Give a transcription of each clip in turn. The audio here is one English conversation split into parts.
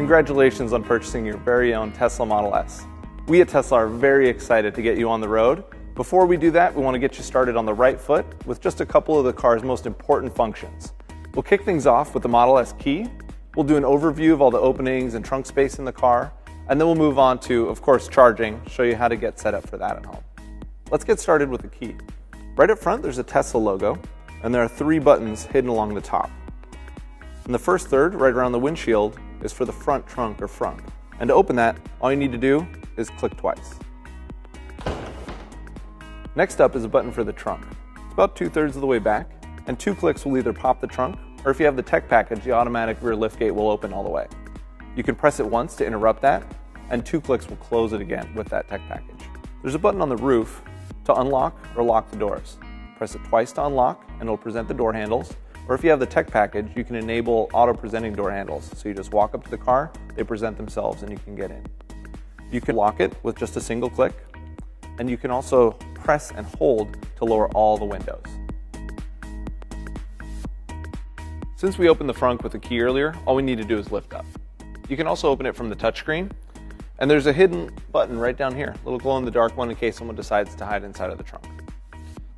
Congratulations on purchasing your very own Tesla Model S. We at Tesla are very excited to get you on the road. Before we do that, we want to get you started on the right foot with just a couple of the car's most important functions. We'll kick things off with the Model S key. We'll do an overview of all the openings and trunk space in the car, and then we'll move on to, of course, charging, show you how to get set up for that at home. Let's get started with the key. Right up front, there's a Tesla logo, and there are 3 buttons hidden along the top. And the first third, right around the windshield, is for the front trunk or front. And to open that, all you need to do is click twice. Next up is a button for the trunk. It's about 2/3 of the way back, and 2 clicks will either pop the trunk, or if you have the tech package, the automatic rear liftgate will open all the way. You can press it once to interrupt that, and 2 clicks will close it again with that tech package. There's a button on the roof to unlock or lock the doors. Press it twice to unlock, and it'll present the door handles. Or if you have the tech package, you can enable auto-presenting door handles. So you just walk up to the car, they present themselves, and you can get in. You can lock it with just a single click, and you can also press and hold to lower all the windows. Since we opened the front with the key earlier, all we need to do is lift up. You can also open it from the touchscreen, and there's a hidden button right down here, a little glow-in-the-dark one in case someone decides to hide inside of the trunk.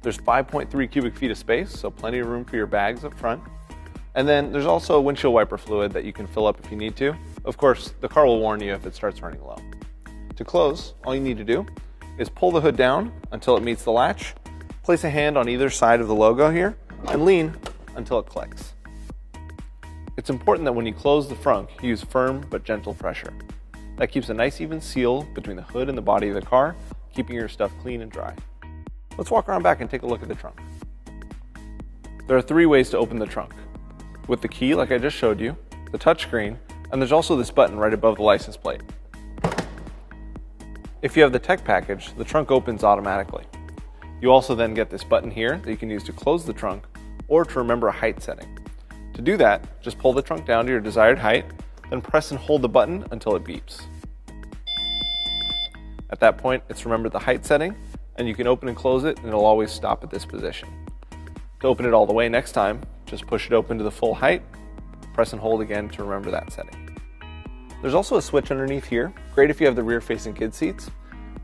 There's 5.3 cubic feet of space, so plenty of room for your bags up front. And then there's also windshield wiper fluid that you can fill up if you need to. Of course, the car will warn you if it starts running low. To close, all you need to do is pull the hood down until it meets the latch, place a hand on either side of the logo here, and lean until it clicks. It's important that when you close the frunk, you use firm but gentle pressure. That keeps a nice even seal between the hood and the body of the car, keeping your stuff clean and dry. Let's walk around back and take a look at the trunk. There are 3 ways to open the trunk. With the key, like I just showed you, the touchscreen, and there's also this button right above the license plate. If you have the tech package, the trunk opens automatically. You also then get this button here that you can use to close the trunk or to remember a height setting. To do that, just pull the trunk down to your desired height, then press and hold the button until it beeps. At that point, it's remembered the height setting, and you can open and close it, and it'll always stop at this position. To open it all the way next time, just push it open to the full height, press and hold again to remember that setting. There's also a switch underneath here, great if you have the rear-facing kid seats,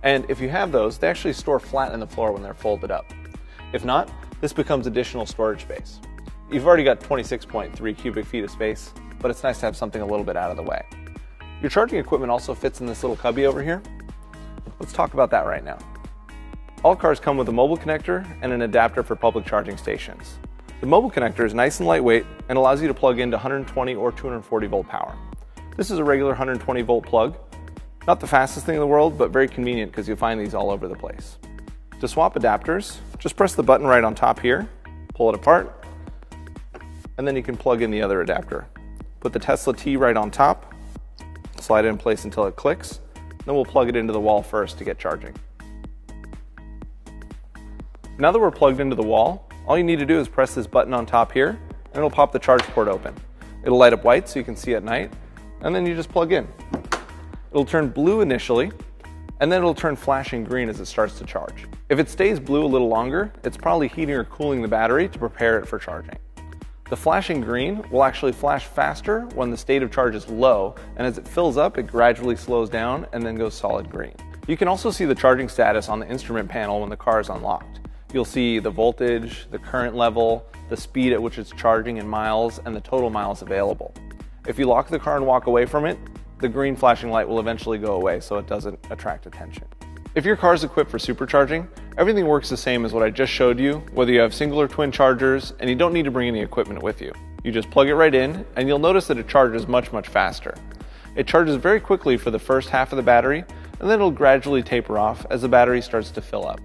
and if you have those, they actually store flat in the floor when they're folded up. If not, this becomes additional storage space. You've already got 26.3 cubic feet of space, but it's nice to have something a little bit out of the way. Your charging equipment also fits in this little cubby over here. Let's talk about that right now. All cars come with a mobile connector and an adapter for public charging stations. The mobile connector is nice and lightweight and allows you to plug into 120 or 240 volt power. This is a regular 120 volt plug. Not the fastest thing in the world, but very convenient because you'll find these all over the place. To swap adapters, just press the button right on top here, pull it apart, and then you can plug in the other adapter. Put the Tesla T right on top, slide it in place until it clicks, then we'll plug it into the wall first to get charging. Now that we're plugged into the wall, all you need to do is press this button on top here, and it'll pop the charge port open. It'll light up white so you can see at night, and then you just plug in. It'll turn blue initially, and then it'll turn flashing green as it starts to charge. If it stays blue a little longer, it's probably heating or cooling the battery to prepare it for charging. The flashing green will actually flash faster when the state of charge is low, and as it fills up, it gradually slows down and then goes solid green. You can also see the charging status on the instrument panel when the car is unlocked. You'll see the voltage, the current level, the speed at which it's charging in miles, and the total miles available. If you lock the car and walk away from it, the green flashing light will eventually go away so it doesn't attract attention. If your car is equipped for supercharging, everything works the same as what I just showed you, whether you have single or twin chargers, and you don't need to bring any equipment with you. You just plug it right in, and you'll notice that it charges much faster. It charges very quickly for the first half of the battery, and then it'll gradually taper off as the battery starts to fill up.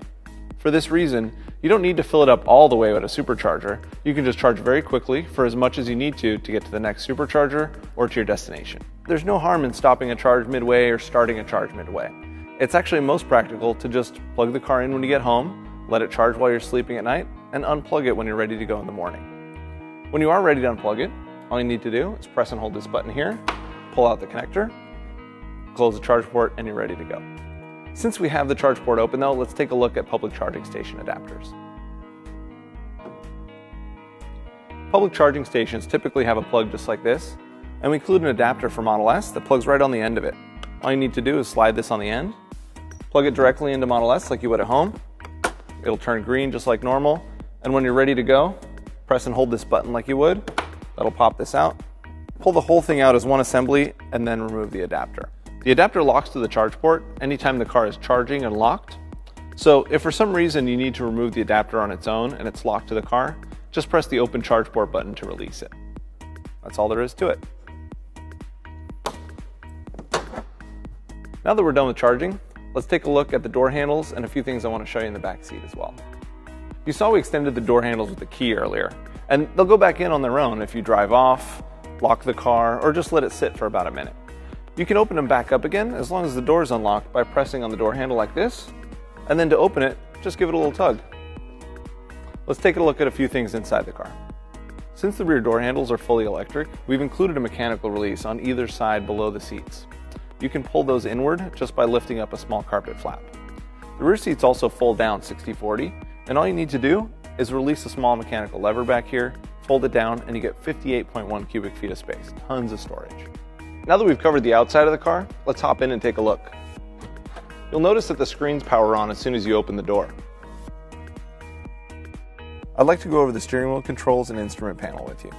For this reason, you don't need to fill it up all the way with a supercharger. You can just charge very quickly for as much as you need to get to the next supercharger or to your destination. There's no harm in stopping a charge midway or starting a charge midway. It's actually most practical to just plug the car in when you get home, let it charge while you're sleeping at night, and unplug it when you're ready to go in the morning. When you are ready to unplug it, all you need to do is press and hold this button here, pull out the connector, close the charge port, and you're ready to go. Since we have the charge port open though, let's take a look at public charging station adapters. Public charging stations typically have a plug just like this, And we include an adapter for Model S that plugs right on the end of it. All you need to do is slide this on the end, plug it directly into Model S like you would at home. It'll turn green just like normal. And when you're ready to go, press and hold this button like you would. That'll pop this out. Pull the whole thing out as one assembly and then remove the adapter. The adapter locks to the charge port anytime the car is charging and locked. So if for some reason you need to remove the adapter on its own and it's locked to the car, just press the open charge port button to release it. That's all there is to it. Now that we're done with charging, let's take a look at the door handles and a few things I want to show you in the back seat as well. You saw we extended the door handles with the key earlier, and they'll go back in on their own if you drive off, lock the car, or just let it sit for about a minute. You can open them back up again as long as the door is unlocked by pressing on the door handle like this, and then to open it, just give it a little tug. Let's take a look at a few things inside the car. Since the rear door handles are fully electric, we've included a mechanical release on either side below the seats. You can pull those inward just by lifting up a small carpet flap. The rear seats also fold down 60/40, and all you need to do is release a small mechanical lever back here, fold it down, and you get 58.1 cubic feet of space, tons of storage. Now that we've covered the outside of the car, let's hop in and take a look. You'll notice that the screens power on as soon as you open the door. I'd like to go over the steering wheel controls and instrument panel with you.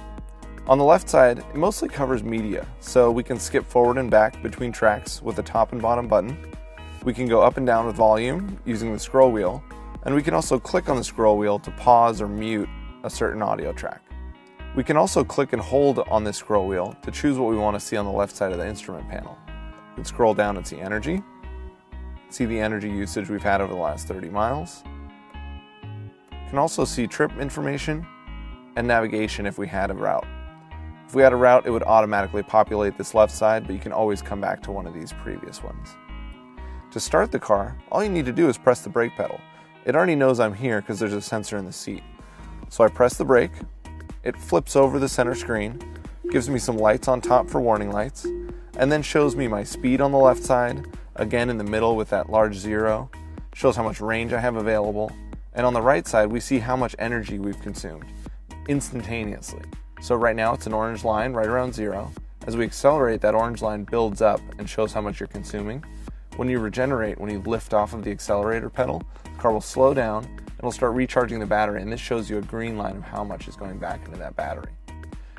On the left side, it mostly covers media, so we can skip forward and back between tracks with the top and bottom button. We can go up and down with volume using the scroll wheel, and we can also click on the scroll wheel to pause or mute a certain audio track. We can also click and hold on this scroll wheel to choose what we want to see on the left side of the instrument panel. We can scroll down and see energy, see the energy usage we've had over the last 30 miles. We can also see trip information and navigation if we had a route. If we had a route, it would automatically populate this left side, but you can always come back to one of these previous ones. To start the car, all you need to do is press the brake pedal. It already knows I'm here because there's a sensor in the seat. So I press the brake, it flips over the center screen, gives me some lights on top for warning lights, and then shows me my speed on the left side, again in the middle with that large 0, shows how much range I have available, and on the right side we see how much energy we've consumed instantaneously. So right now it's an orange line right around 0. As we accelerate, that orange line builds up and shows how much you're consuming. When you regenerate, when you lift off of the accelerator pedal, the car will slow down and it'll start recharging the battery, and this shows you a green line of how much is going back into that battery.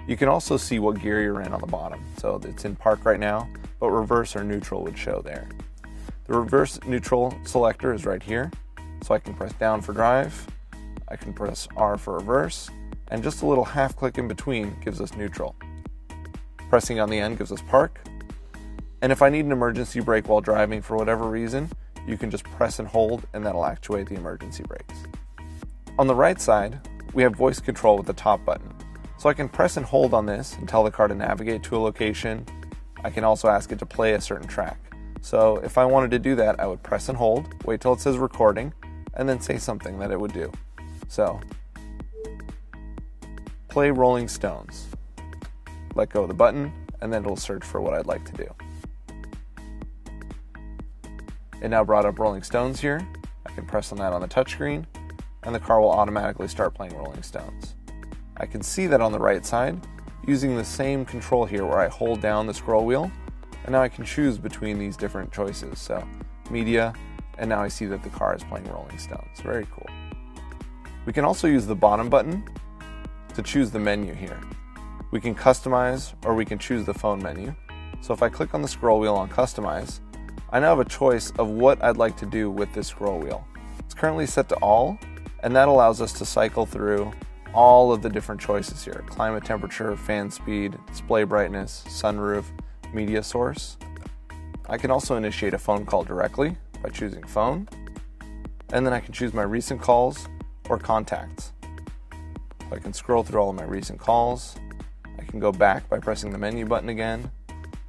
You can also see what gear you're in on the bottom. So it's in park right now, but reverse or neutral would show there. The reverse neutral selector is right here. So I can press down for drive, I can press R for reverse, and just a little half click in between gives us neutral. Pressing on the end gives us park. And if I need an emergency brake while driving for whatever reason, you can just press and hold and that'll actuate the emergency brakes. On the right side, we have voice control with the top button. So I can press and hold on this and tell the car to navigate to a location. I can also ask it to play a certain track. So if I wanted to do that, I would press and hold, wait till it says recording, and then say something that it would do. So, play Rolling Stones. Let go of the button, and then it'll search for what I'd like to do. It now brought up Rolling Stones here. I can press on that on the touchscreen, and the car will automatically start playing Rolling Stones. I can see that on the right side using the same control here where I hold down the scroll wheel, and now I can choose between these different choices. So, media, and now I see that the car is playing Rolling Stones. Very cool. We can also use the bottom button to choose the menu here. We can customize or we can choose the phone menu. So if I click on the scroll wheel on customize, I now have a choice of what I'd like to do with this scroll wheel. It's currently set to all, and that allows us to cycle through all of the different choices here. Climate temperature, fan speed, display brightness, sunroof, media source. I can also initiate a phone call directly by choosing phone, and then I can choose my recent calls or contacts. So I can scroll through all of my recent calls. I can go back by pressing the menu button again,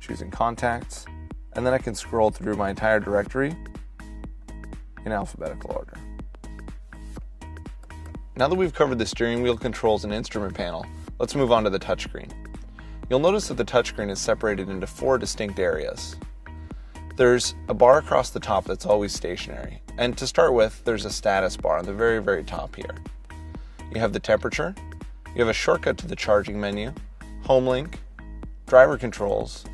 choosing contacts, and then I can scroll through my entire directory in alphabetical order. Now that we've covered the steering wheel controls and instrument panel, let's move on to the touchscreen. You'll notice that the touchscreen is separated into 4 distinct areas. There's a bar across the top that's always stationary, and to start with, there's a status bar on the very, very top here. You have the temperature, you have a shortcut to the charging menu, home link, driver controls,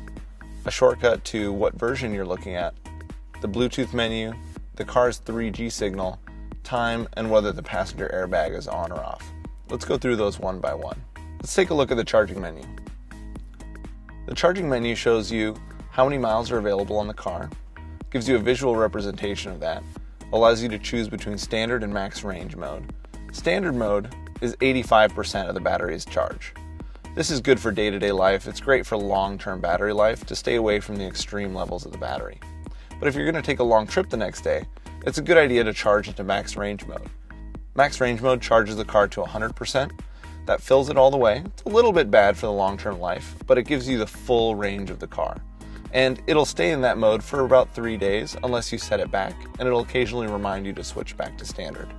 a shortcut to what version you're looking at, the Bluetooth menu, the car's 3G signal, time, and whether the passenger airbag is on or off. Let's go through those one by one. Let's take a look at the charging menu. The charging menu shows you how many miles are available on the car, gives you a visual representation of that, allows you to choose between standard and max range mode. Standard mode is 85% of the battery's charge. This is good for day-to-day life. It's great for long-term battery life to stay away from the extreme levels of the battery. But if you're going to take a long trip the next day, it's a good idea to charge into max range mode. Max range mode charges the car to 100%. That fills it all the way. It's a little bit bad for the long-term life, but it gives you the full range of the car. And it'll stay in that mode for about 3 days unless you set it back, and it'll occasionally remind you to switch back to standard.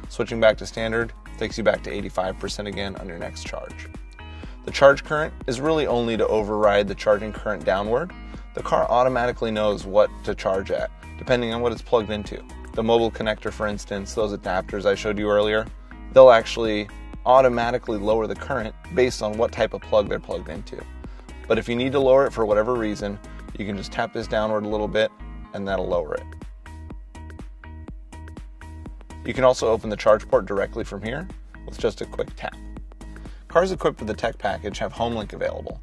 Switching back to standard takes you back to 85% again on your next charge. The charge current is really only to override the charging current downward. The car automatically knows what to charge at, depending on what it's plugged into. The mobile connector, for instance, those adapters I showed you earlier, they'll actually automatically lower the current based on what type of plug they're plugged into. But if you need to lower it for whatever reason, you can just tap this downward a little bit and that'll lower it. You can also open the charge port directly from here with just a quick tap. Cars equipped with the tech package have HomeLink available.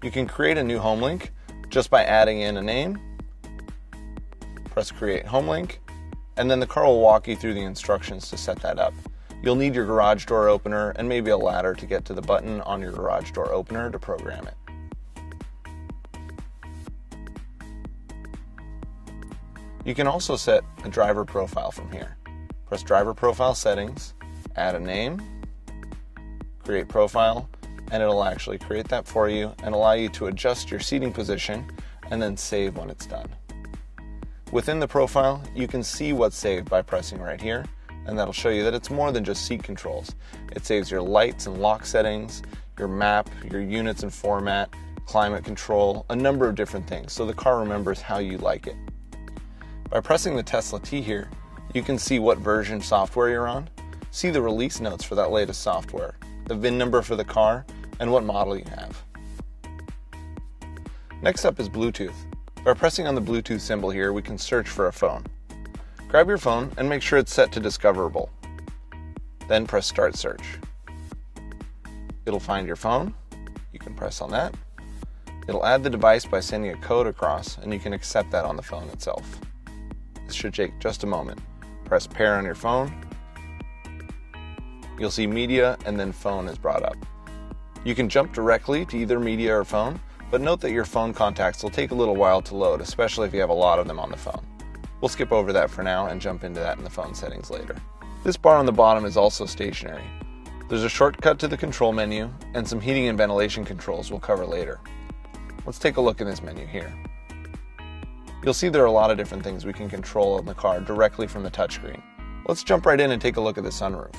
You can create a new HomeLink just by adding in a name, press Create HomeLink, and then the car will walk you through the instructions to set that up. You'll need your garage door opener and maybe a ladder to get to the button on your garage door opener to program it. You can also set a driver profile from here. Press Driver Profile Settings, add a name, create profile, and it'll actually create that for you and allow you to adjust your seating position and then save when it's done. Within the profile, you can see what's saved by pressing right here, and that'll show you that it's more than just seat controls. It saves your lights and lock settings, your map, your units and format, climate control, a number of different things, so the car remembers how you like it. By pressing the Tesla T here, you can see what version software you're on, see the release notes for that latest software, the VIN number for the car, and what model you have. Next up is Bluetooth. By pressing on the Bluetooth symbol here, we can search for a phone. Grab your phone and make sure it's set to discoverable. Then press Start Search. It'll find your phone. You can press on that. It'll add the device by sending a code across, and you can accept that on the phone itself. This should take just a moment. Press Pair on your phone. You'll see Media and then Phone is brought up. You can jump directly to either Media or Phone, but note that your phone contacts will take a little while to load, especially if you have a lot of them on the phone. We'll skip over that for now and jump into that in the phone settings later. This bar on the bottom is also stationary. There's a shortcut to the control menu and some heating and ventilation controls we'll cover later. Let's take a look in this menu here. You'll see there are a lot of different things we can control in the car directly from the touchscreen. Let's jump right in and take a look at the sunroof.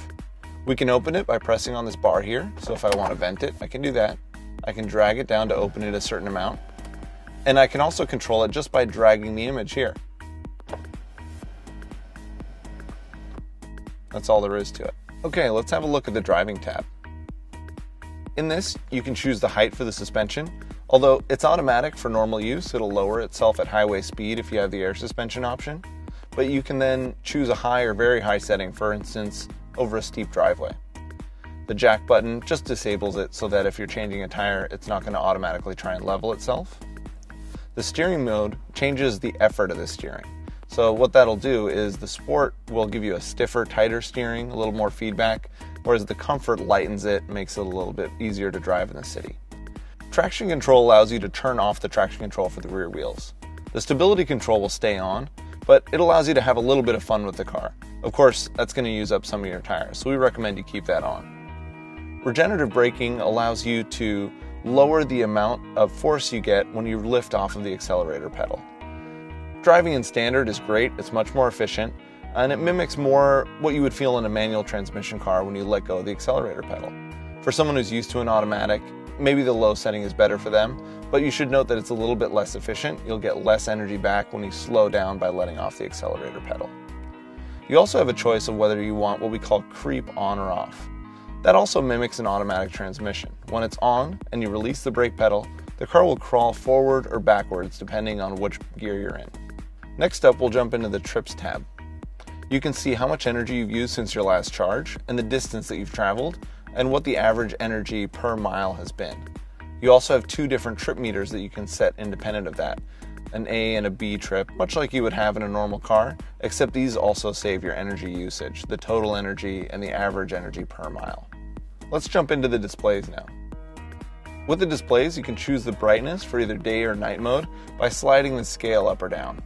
We can open it by pressing on this bar here, so if I want to vent it, I can do that. I can drag it down to open it a certain amount, and I can also control it just by dragging the image here. That's all there is to it. Okay, let's have a look at the driving tab. In this, you can choose the height for the suspension. Although it's automatic for normal use, it'll lower itself at highway speed if you have the air suspension option. But you can then choose a high or very high setting, for instance, over a steep driveway. The jack button just disables it so that if you're changing a tire, it's not going to automatically try and level itself. The steering mode changes the effort of the steering. So what that'll do is the Sport will give you a stiffer, tighter steering, a little more feedback, whereas the Comfort lightens it, makes it a little bit easier to drive in the city. Traction control allows you to turn off the traction control for the rear wheels. The stability control will stay on, but it allows you to have a little bit of fun with the car. Of course, that's going to use up some of your tires, so we recommend you keep that on. Regenerative braking allows you to lower the amount of force you get when you lift off of the accelerator pedal. Driving in standard is great, it's much more efficient, and it mimics more what you would feel in a manual transmission car when you let go of the accelerator pedal. For someone who's used to an automatic, maybe the low setting is better for them, but you should note that it's a little bit less efficient. You'll get less energy back when you slow down by letting off the accelerator pedal. You also have a choice of whether you want what we call creep on or off. That also mimics an automatic transmission. When it's on and you release the brake pedal, The car will crawl forward or backwards depending on which gear you're in. Next up, we'll jump into the Trips tab. You can see how much energy you've used since your last charge, and the distance that you've traveled, and what the average energy per mile has been. You also have two different trip meters that you can set independent of that, an A and a B trip, much like you would have in a normal car, except these also save your energy usage, the total energy and the average energy per mile. Let's jump into the displays now. With the displays, you can choose the brightness for either day or night mode by sliding the scale up or down.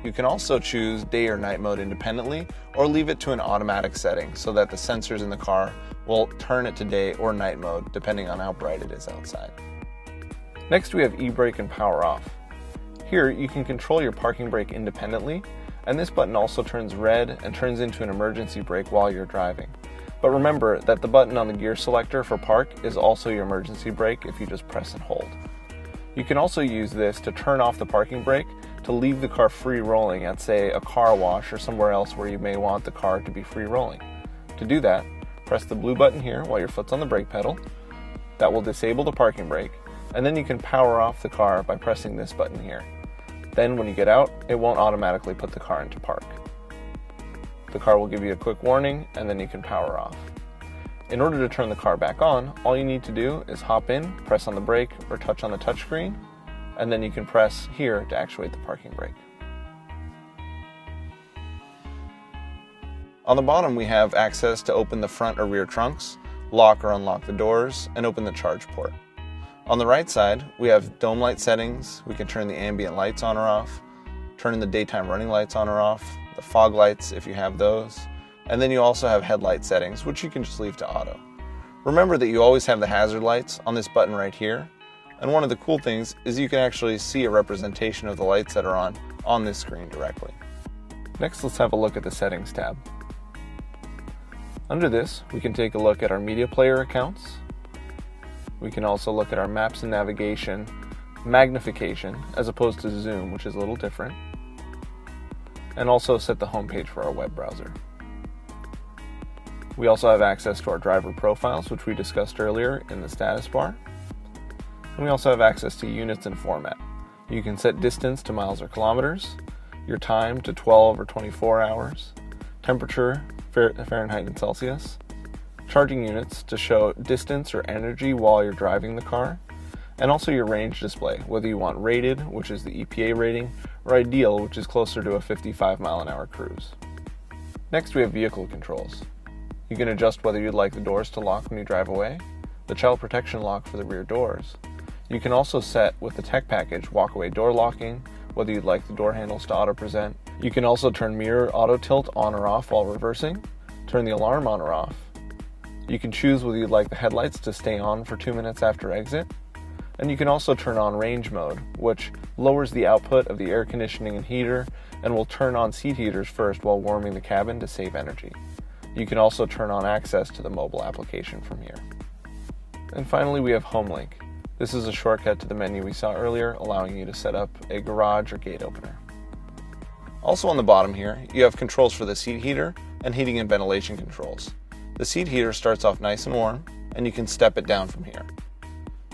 You can also choose day or night mode independently, or leave it to an automatic setting so that the sensors in the car will turn it to day or night mode depending on how bright it is outside. Next, we have e-brake and power off. Here you can control your parking brake independently, and this button also turns red and turns into an emergency brake while you're driving. But remember that the button on the gear selector for park is also your emergency brake if you just press and hold. You can also use this to turn off the parking brake to leave the car free rolling at, say, a car wash or somewhere else where you may want the car to be free rolling. To do that, press the blue button here while your foot's on the brake pedal. That will disable the parking brake, and then you can power off the car by pressing this button here. Then when you get out, it won't automatically put the car into park. The car will give you a quick warning, and then you can power off. In order to turn the car back on, all you need to do is hop in, press on the brake, or touch on the touchscreen, and then you can press here to actuate the parking brake. On the bottom, we have access to open the front or rear trunks, lock or unlock the doors, and open the charge port. On the right side, we have dome light settings. We can turn the ambient lights on or off, turn the daytime running lights on or off, the fog lights if you have those, and then you also have headlight settings, which you can just leave to auto. Remember that you always have the hazard lights on this button right here, and one of the cool things is you can actually see a representation of the lights that are on this screen directly. Next, let's have a look at the settings tab. Under this, we can take a look at our media player accounts. We can also look at our maps and navigation magnification as opposed to zoom, which is a little different, and also set the home page for our web browser. We also have access to our driver profiles, which we discussed earlier in the status bar. And we also have access to units and format. You can set distance to miles or kilometers, your time to 12 or 24 hours, temperature, Fahrenheit and Celsius, charging units to show distance or energy while you're driving the car, and also your range display, whether you want rated, which is the EPA rating, or ideal, which is closer to a 55 mile an hour cruise. Next, we have vehicle controls. You can adjust whether you'd like the doors to lock when you drive away, the child protection lock for the rear doors. You can also set with the tech package walk-away door locking, whether you'd like the door handles to auto-present. You can also turn mirror auto tilt on or off while reversing, turn the alarm on or off. You can choose whether you'd like the headlights to stay on for 2 minutes after exit, and you can also turn on range mode, which lowers the output of the air conditioning and heater and will turn on seat heaters first while warming the cabin to save energy. You can also turn on access to the mobile application from here. And finally, we have HomeLink. This is a shortcut to the menu we saw earlier, allowing you to set up a garage or gate opener. Also on the bottom here, you have controls for the seat heater and heating and ventilation controls. The seat heater starts off nice and warm, and you can step it down from here.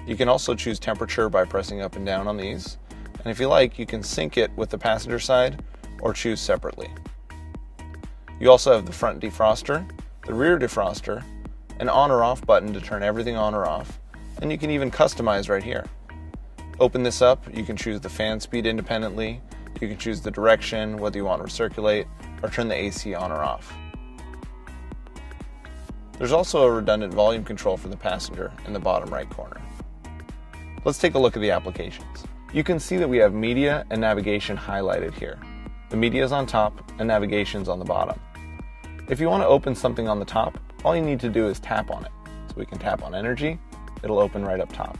You can also choose temperature by pressing up and down on these, and if you like, you can sync it with the passenger side or choose separately. You also have the front defroster, the rear defroster, an on or off button to turn everything on or off, and you can even customize right here. Open this up, you can choose the fan speed independently, you can choose the direction, whether you want to recirculate, or turn the AC on or off. There's also a redundant volume control for the passenger in the bottom right corner. Let's take a look at the applications. You can see that we have media and navigation highlighted here. The media is on top and navigation is on the bottom. If you want to open something on the top, all you need to do is tap on it. So we can tap on energy, it'll open right up top.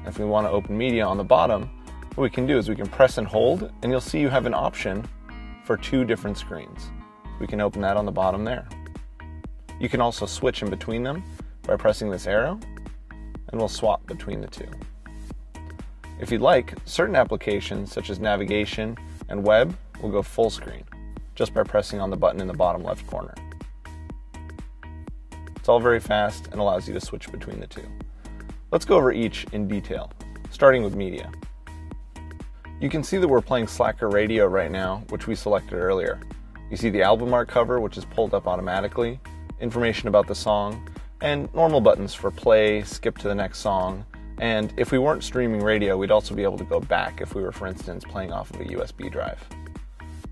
If we want to open media on the bottom, what we can do is we can press and hold, and you'll see you have an option for 2 different screens. We can open that on the bottom there. You can also switch in between them by pressing this arrow, and we'll swap between the 2. If you'd like, certain applications such as navigation and web will go full screen just by pressing on the button in the bottom left corner. It's all very fast and allows you to switch between the 2. Let's go over each in detail. starting with media. You can see that we're playing Slacker Radio right now, which we selected earlier. You see the album art cover, which is pulled up automatically, information about the song, and normal buttons for play, skip to the next song, and if we weren't streaming radio, we'd also be able to go back if we were, for instance, playing off of a USB drive.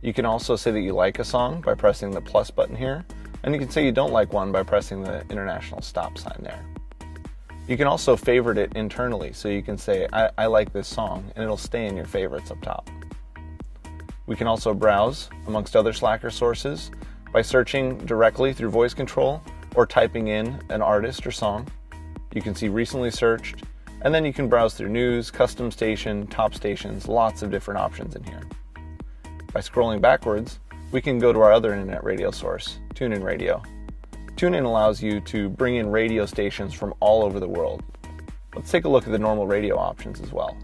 You can also say that you like a song by pressing the plus button here, and you can say you don't like one by pressing the international stop sign there. You can also favorite it internally, so you can say, I like this song, and it'll stay in your favorites up top. We can also browse amongst other Slacker sources by searching directly through voice control or typing in an artist or song. You can see recently searched, and then you can browse through news, custom station, top stations, lots of different options in here. By scrolling backwards, we can go to our other internet radio source, TuneIn Radio. TuneIn allows you to bring in radio stations from all over the world. Let's take a look at the normal radio options as well.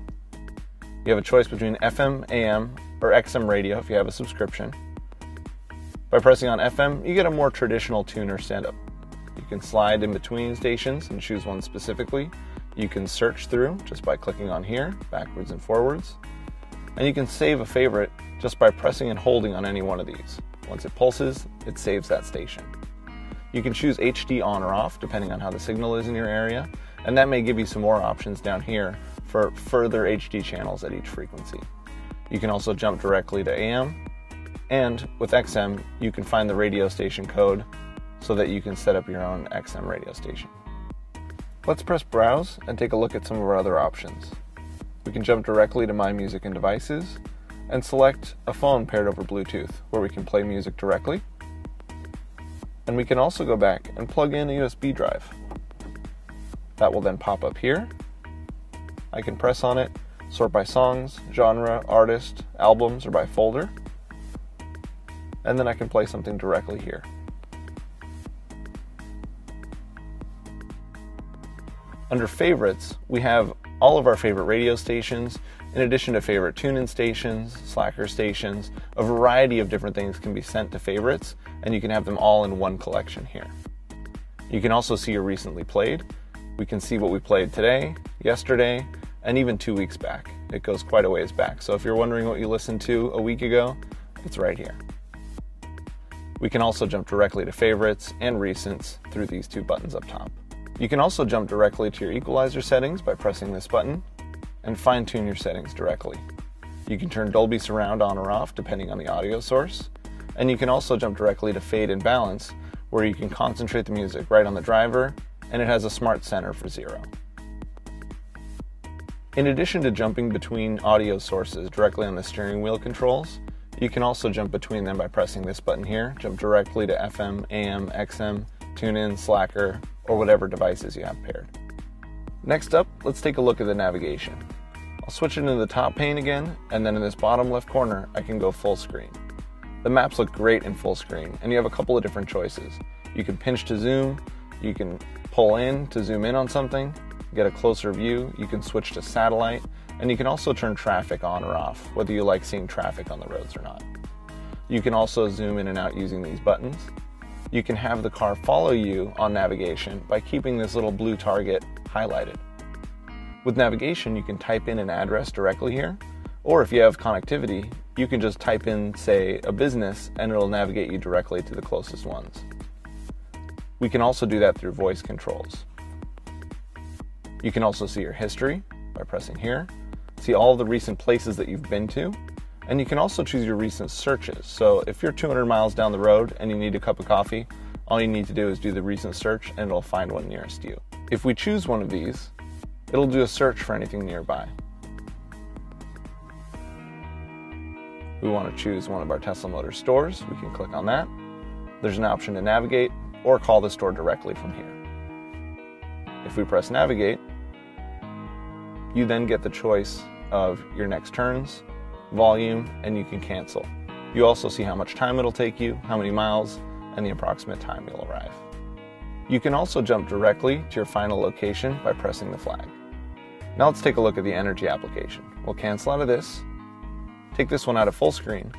You have a choice between FM, AM, or XM radio if you have a subscription. By pressing on FM, you get a more traditional tuner setup. You can slide in between stations and choose one specifically. You can search through just by clicking on here, backwards and forwards. And you can save a favorite just by pressing and holding on any one of these. Once it pulses, it saves that station. You can choose HD on or off depending on how the signal is in your area, and that may give you some more options down here for further HD channels at each frequency. You can also jump directly to AM, and with XM, you can find the radio station code so that you can set up your own XM radio station. Let's press Browse and take a look at some of our other options. We can jump directly to My Music and Devices and select a phone paired over Bluetooth where we can play music directly. And we can also go back and plug in a USB drive. That will then pop up here. I can press on it, sort by songs, genre, artist, albums, or by folder. And then I can play something directly here. Under Favorites, we have all of our favorite radio stations, in addition to favorite tune-in stations, Slacker stations. A variety of different things can be sent to favorites, and you can have them all in one collection here. You can also see your recently played. We can see what we played today, yesterday, and even 2 weeks back. It goes quite a ways back, so if you're wondering what you listened to a week ago, it's right here. We can also jump directly to favorites and recents through these two buttons up top. You can also jump directly to your equalizer settings by pressing this button and fine-tune your settings directly. You can turn Dolby Surround on or off depending on the audio source, and you can also jump directly to fade and balance where you can concentrate the music right on the driver, and it has a smart center for 0. In addition to jumping between audio sources directly on the steering wheel controls, you can also jump between them by pressing this button here, jump directly to FM, AM, XM, TuneIn, Slacker, or whatever devices you have paired. Next up, let's take a look at the navigation. I'll switch into the top pane again, and then in this bottom left corner, I can go full screen. The maps look great in full screen, and you have a couple of different choices. You can pinch to zoom, you can pull in to zoom in on something, get a closer view, you can switch to satellite, and you can also turn traffic on or off, whether you like seeing traffic on the roads or not. You can also zoom in and out using these buttons. You can have the car follow you on navigation by keeping this little blue target highlighted. With navigation, you can type in an address directly here, or if you have connectivity, you can just type in, say, a business, and it'll navigate you directly to the closest ones. We can also do that through voice controls. You can also see your history by pressing here, see all the recent places that you've been to, and you can also choose your recent searches. So if you're 200 miles down the road and you need a cup of coffee, all you need to do is do the recent search and it'll find one nearest you. If we choose one of these, it'll do a search for anything nearby. We want to choose one of our Tesla Motors stores. We can click on that. There's an option to navigate or call the store directly from here. If we press navigate, you then get the choice of your next turns, volume, and you can cancel. You also see how much time it'll take you, how many miles, and the approximate time you'll arrive. You can also jump directly to your final location by pressing the flag. Now let's take a look at the energy application. We'll cancel out of this, take this one out of full screen,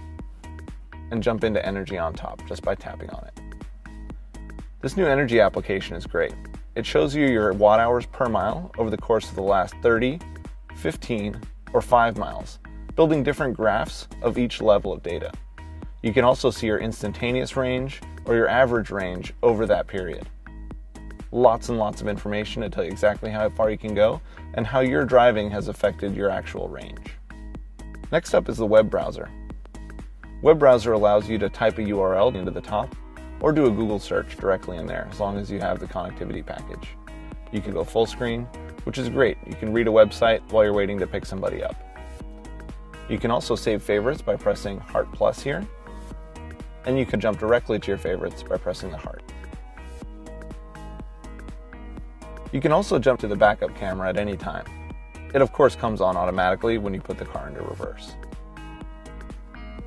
and jump into energy on top just by tapping on it. This new energy application is great. It shows you your watt hours per mile over the course of the last 30, 15, or 5 miles, building different graphs of each level of data. You can also see your instantaneous range or your average range over that period. Lots and lots of information to tell you exactly how far you can go and how your driving has affected your actual range. Next up is the web browser. Web browser allows you to type a URL into the top or do a Google search directly in there as long as you have the connectivity package. You can go full screen, which is great. You can read a website while you're waiting to pick somebody up. You can also save favorites by pressing Heart Plus here, and you can jump directly to your favorites by pressing the heart. You can also jump to the backup camera at any time. It of course comes on automatically when you put the car into reverse.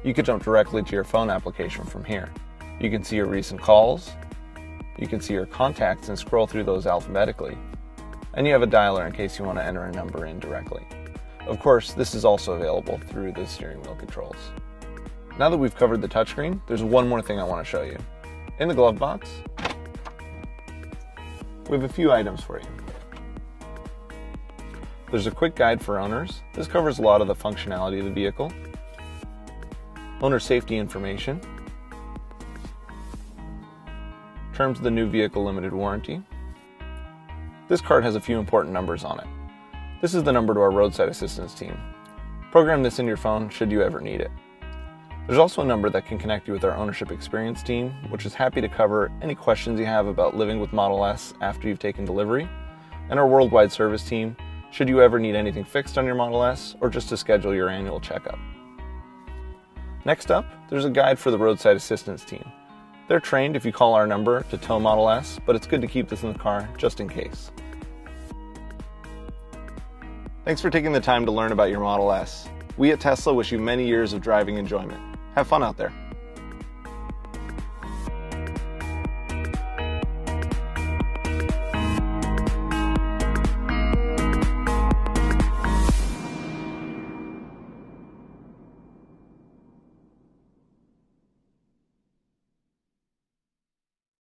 You can jump directly to your phone application from here. You can see your recent calls, you can see your contacts and scroll through those alphabetically, and you have a dialer in case you want to enter a number in directly. Of course, this is also available through the steering wheel controls. Now that we've covered the touchscreen, there's one more thing I want to show you. In the glove box, we have a few items for you. There's a quick guide for owners. This covers a lot of the functionality of the vehicle. Owner safety information. Terms of the new vehicle limited warranty. This card has a few important numbers on it. This is the number to our roadside assistance team. Program this in your phone should you ever need it. There's also a number that can connect you with our ownership experience team, which is happy to cover any questions you have about living with Model S after you've taken delivery, and our worldwide service team, should you ever need anything fixed on your Model S or just to schedule your annual checkup. Next up, there's a guide for the roadside assistance team. They're trained if you call our number to tow Model S, but it's good to keep this in the car just in case. Thanks for taking the time to learn about your Model S. We at Tesla wish you many years of driving enjoyment. Have fun out there.